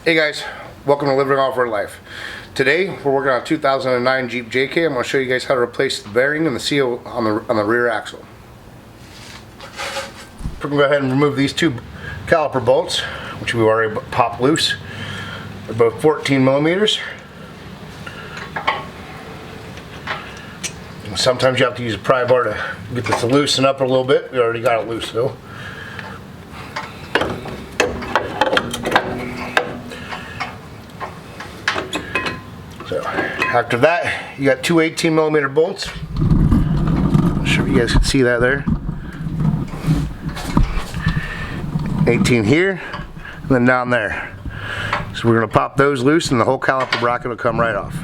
Hey guys, welcome to Living Off-Road Life. Today we're working on a 2009 Jeep JK. I'm going to show you guys how to replace the bearing and the seal on the rear axle. We're going to go ahead and remove these two caliper bolts, which we've already popped loose. They're both 14 millimeters. Sometimes you have to use a pry bar to get this to loosen up a little bit. We already got it loose though. So after that, you got two 18 millimeter bolts. I'm sure you guys can see that there. 18 here, and then down there. So we're going to pop those loose, and the whole caliper bracket will come right off.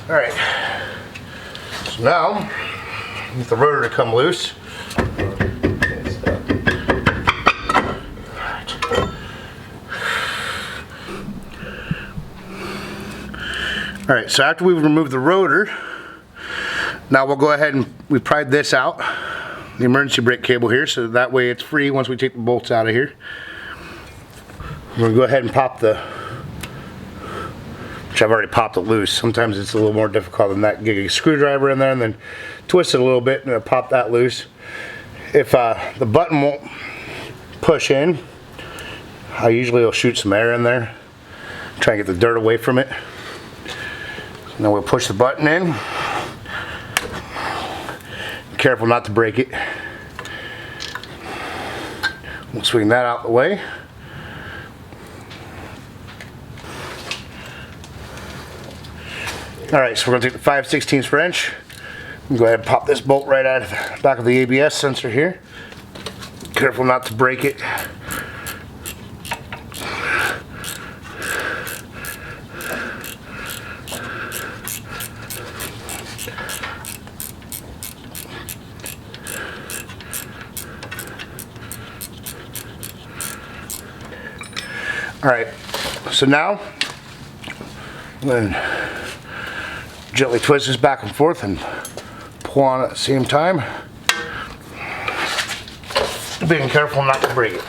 Alright, so now, get the rotor to come loose. Alright, so after we've removed the rotor, now we'll go ahead and we pried this out, the emergency brake cable here, so that way it's free once we take the bolts out of here. We're going to go ahead and pop which I've already popped it loose. Sometimes it's a little more difficult than that. Get a screwdriver in there and then twist it a little bit and it'll pop that loose. If the button won't push in, I usually will shoot some air in there, try and get the dirt away from it. So now we'll push the button in. Be careful not to break it. We'll swing that out the way. Alright, so we're going to take the 5/16 wrench and go ahead and pop this bolt right out of the back of the ABS sensor here. Careful not to break it. Alright, so now I'm going to gently twist this back and forth and pull on at the same time. Being careful not to break it.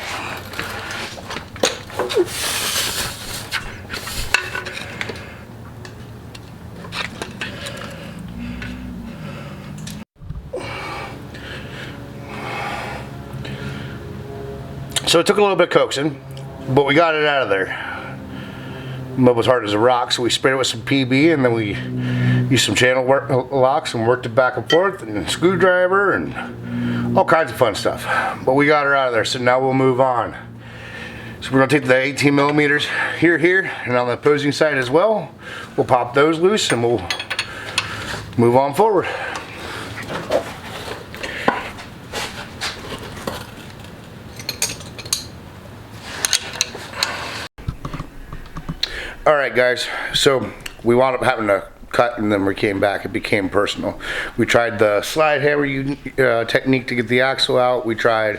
So it took a little bit of coaxing, but we got it out of there. The mud was hard as a rock, so we sprayed it with some PB and then we used some channel locks and worked it back and forth and a screwdriver and all kinds of fun stuff. But we got her out of there, so now we'll move on. So we're going to take the 18 millimeters here, and on the opposing side as well. We'll pop those loose and we'll move on forward. Alright guys, so we wound up having to cut and then we came back. It became personal. We tried the slide hammer technique to get the axle out. We tried,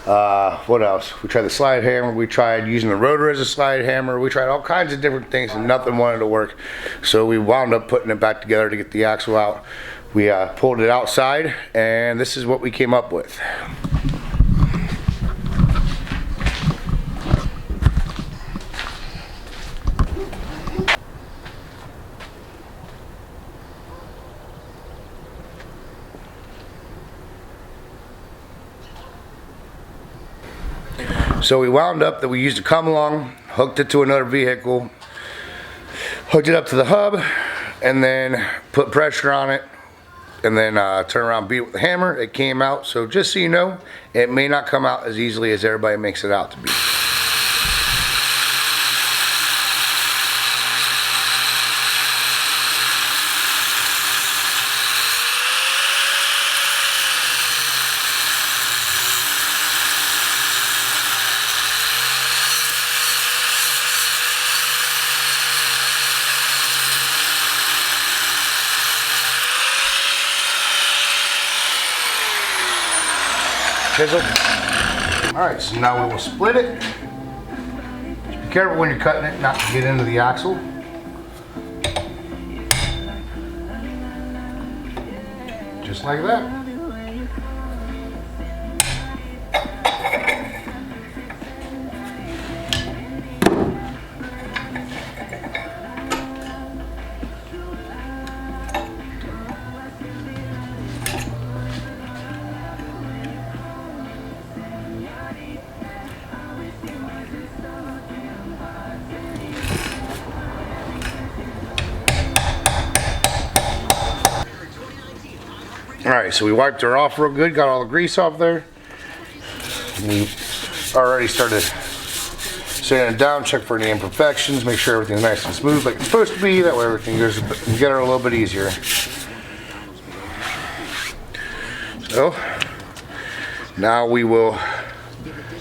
what else? We tried the slide hammer. We tried using the rotor as a slide hammer. We tried all kinds of different things and nothing wanted to work. So we wound up putting it back together to get the axle out. We pulled it outside and this is what we came up with. So we wound up that we used to come along, hooked it to another vehicle, hooked it up to the hub, and then put pressure on it, and then turn around, beat it with the hammer. It came out. So just so you know, it may not come out as easily as everybody makes it out to be. chisel. Alright, so now we will split it. Careful when you're cutting it not to get into the axle. Just like that. Alright, so we wiped her off real good, got all the grease off there. We already started sanding it down, check for any imperfections, make sure everything's nice and smooth like it's supposed to be, that way everything goes, get her a little bit easier. So, now we will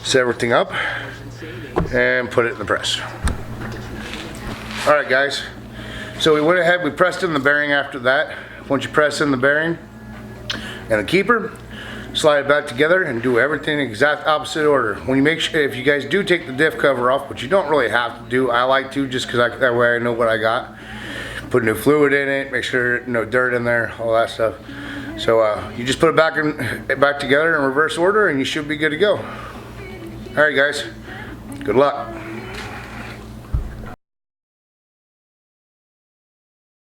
set everything up and put it in the press. Alright guys, so we went ahead, we pressed in the bearing after that. Once you press in the bearing and the keeper, slide it back together and do everything in exact opposite order. When you make sure, if you guys do take the diff cover off, which you don't really have to do, I like to just because that way I know what I got. Put new fluid in it, make sure no dirt in there, all that stuff. So you just put it back together in reverse order and you should be good to go. Alright guys, good luck.